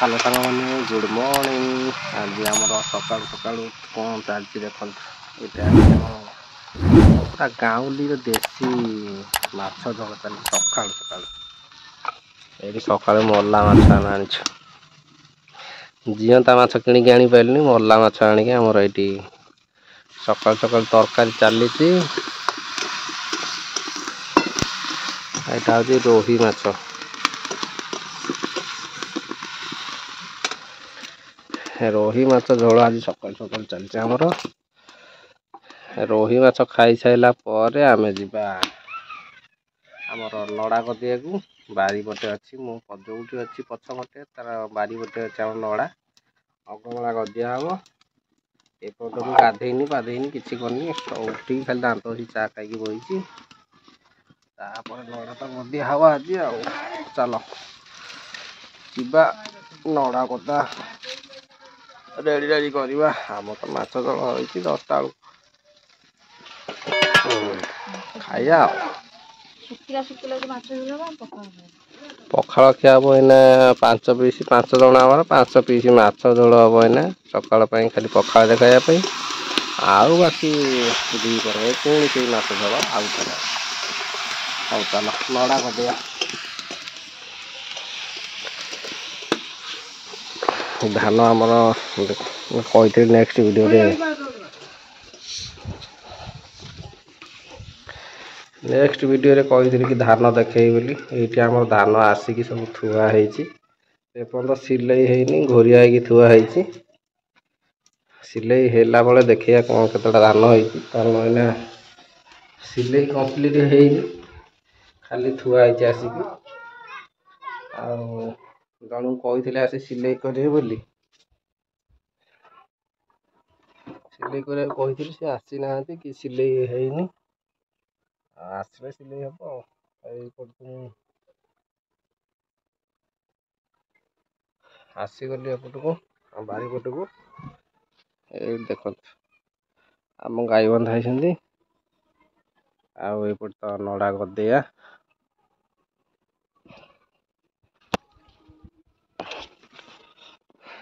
Hello सांग मैंने good morning. आज आम सका सका कौन चलती देखो यहाँ पूरा गाँवली देसी माछ झोल चलती सका सका ये सका मरला माछ आनी जीवंता माछ किणिकी आनी पारे मरला माछ आणिक आमर ये सका सका तरकारी चली यहाँ हूँ रोही माछ रोही माछ झोल आज सका सका चलती आमर रोही माछ खाई साइला परे आमे जिबा आमर नड़ा गदिया को बारी पटे अच्छी मु जोटी अच्छी पछपटे तार बारी पटे अच्छे आम नड़ा अगमला गदिया हम एपट मु गाधेनी पाधेनी किसी करनी उठी खाली दात बसी चा खाई बही नड़ा तो गदिया हवा आज चल जीवा नड़ा गदा रेडी रेडी करवा आम तो माछ झोल हो 10टा खाया पखाड़ खिया हम एना 5 पीस 5 जन आम 5 पीस माछ झोल हम एना सकाल खाली पखाड़ खायापी आउ बाकी दी पुणी से माछ झोल आउ हौ चल नड़ा गदिया धान आमर कही नेक्स्ट वीडियो रे कही कि धान देखे बोली ये आम धान आसिक सब थुआई एपर्त सिलाई है घोरिया थुआ सिलाई है बेले देखिए कौन केतटा धान होती कारण एना सिलाई कम्प्लीट है खाली थुआई आसिक जन कही आसी सिलाई करेंगे बोली सिलाई करी सी आसी ना कि सिलाई है आसले सिलाई हम आसीगली एपट को बारी पट को देख आम गाई बंधाई आउट तो नड़ा गदिया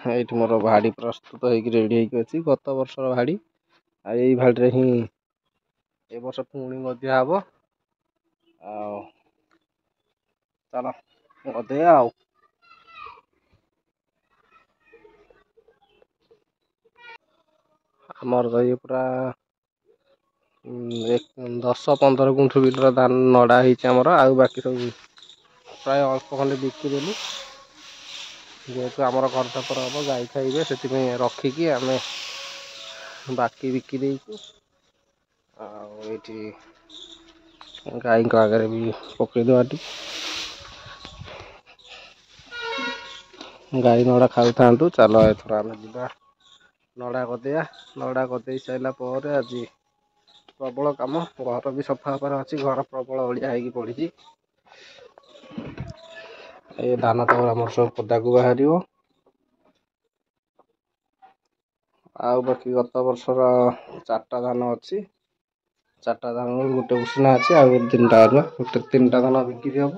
ये मोर भाड़ी प्रस्तुत हो रेडी होती गत वर्षर भाड़ी आई भाड़ी ही ए वर्ष पुणी गदिया हम चल गदिया आमर तो ये पूरा 10-15 गुंठ बिलर धान नड़ा होमर आउ बाकी सब प्राय अल्प खंडे बिकिदेलु जेहेतु आमर घर पर हम गाई खाइबे से रखिकी आम बाकी बिकी देचु गाई आगे भी पकईदे गाई नड़ा खाऊ था चल एथर आम जा नड़ा गदे सारा पर आज प्रबल कम घर भी सफा अच्छी घर प्रबल ओलिया हो पड़ी ये धान तो आम सब पदा को बाहर आउ बाकी गत वर्षर 4टा धान अच्छी 4टा धान गोटे उषना अच्छी आउ 3टा गोटे 3टा धान बिक्री हम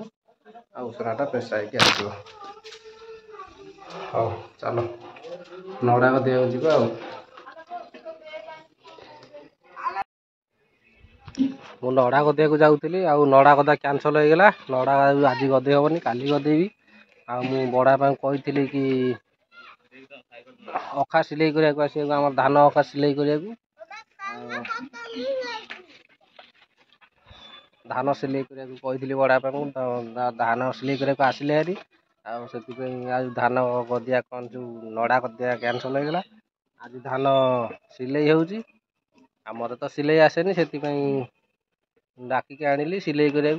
आ उषनाटा पेशा आसो हाँ चलो नड़ा गदिया जा मु नड़ा गदिया को जाऊली आ नड़ा गदा कैंसल हो गला नड़ा आज गदे हेनी काली गदेबी आ बड़ा कही कि अखा सिलाई करने आस धान अखा सिलाई करने धान सिलाई कही बड़ा धान सिलाई करने आसिले हारी आज धान गदिया कौन जो नड़ा गदिया कैंसल हो गला आज धान सिलाई होमर तो सिलाई आसेनी से डाकिक आनिली सिलाई करने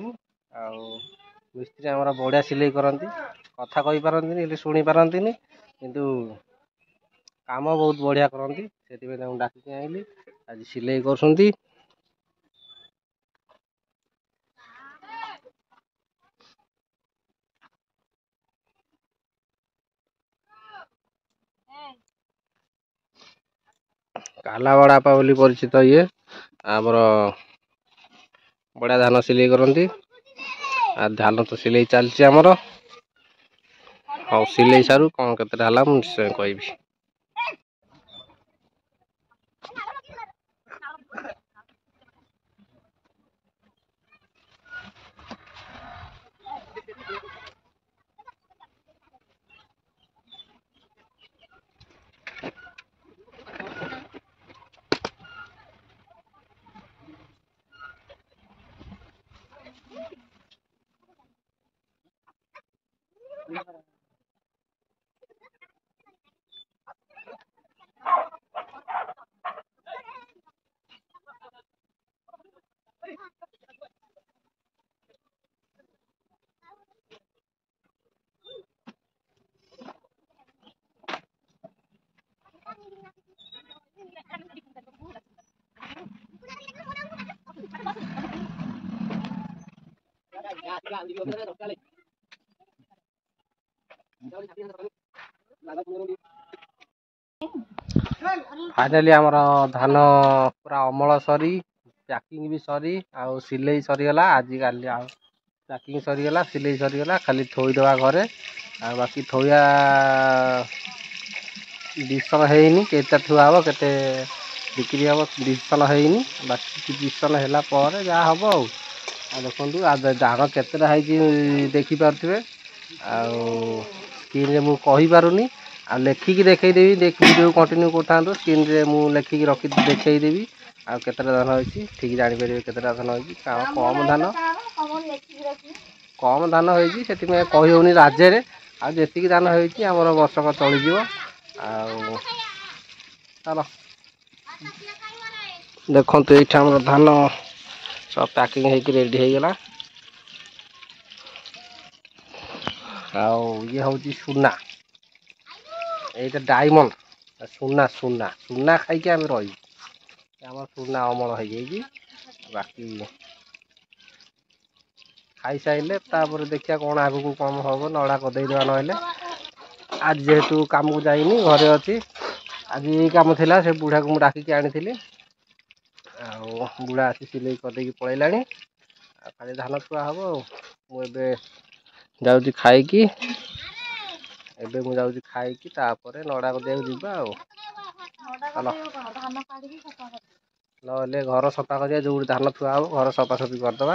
मिस्त्री आमर बढ़िया सिलाई करती कथा कही पारती शुणी पारती किंतु काम बहुत बढ़िया करती से डाकिक आनिली आज सिलाई कर काला बड़ापा बोली परिचित ये आमर बढ़िया धान सिलाई करती धान तो सिलाई चलती आमर ହଉ ସିଲେଇ ସାରୁ କ'ଣ କେତେଟା ହେଲା ମୁଁ ନିଶ୍ଚୟ କହିବି। फाइनाली आमर धान पूरा अमल सरी पैकिंग भी सरी आउ सिलेई सरीगला आज काली पैकिंग सरीगला सिलेई सरीगला खाली थोईदेवा घरे आ बाकी थोया डिसन है केते थुआ हम के बिक्री हम डिसन है बाकी डिसन है जहाँ हम आ देखो आज धान केतेटा देखिपे स्क्रीन में मुझे आ लेखिकी देखईदेवी वीडियो कंटिन्यू करता स्क्रीन रे मु लेखिकी रखी देखईदेवी आ केतेटा धान होइछि ठीक जानि परिबे केतेटा धान होइछि कम धान होइछि सेति में कहि होनी राज्य रे आ जेतिकी धान होइछि हमर वर्षक चली जीवो आ चलो देखंतु एठा हमर धान सब पैकिंग हेकि रेडी हे गेला आ ये होउछि सुना ये डायमंड सुना सुना सुना खाई आम रही आम सुना अमल हो बाकी खाई सारे देखिए कौन आगू कम हम नड़ा कदेदेवा ना आज जेहेतु काम को जाइनी घरे अच्छी आज ये कम थिला से बुढ़ा को डाकिकी आनी बुढ़ा आसी सिले करदे पलैला खाली धान छुआ हम मुझे जाऊँगी खाई एबे मु जाऊँ खाई नड़ा को जीवा ना घर सफा कर जो धान थुआ हम घर सफा सफी करदे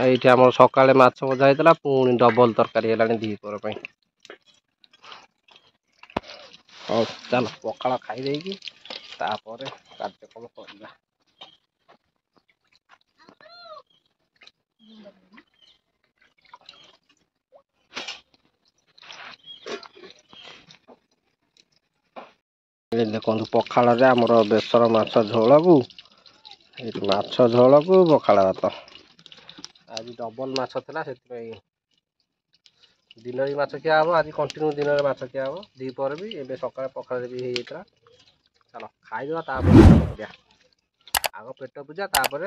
ये आम सका माछ भजा होता पुणी डबल तरकारी है दीपर हाँ चल पखाड़ खाई कार्यक्रम करवा देखो पखाड़ रे आमर बेसर माछ झोल को माछ झोल को पखाड़ भात आज डबल माछ था से दिन भी माछ खिया हम आज कंटिन्यू दिन में माछ खिया हम दीपर भी एवं सका पखाड़ भी होता चलो खाईदे आग पेट पूजा भल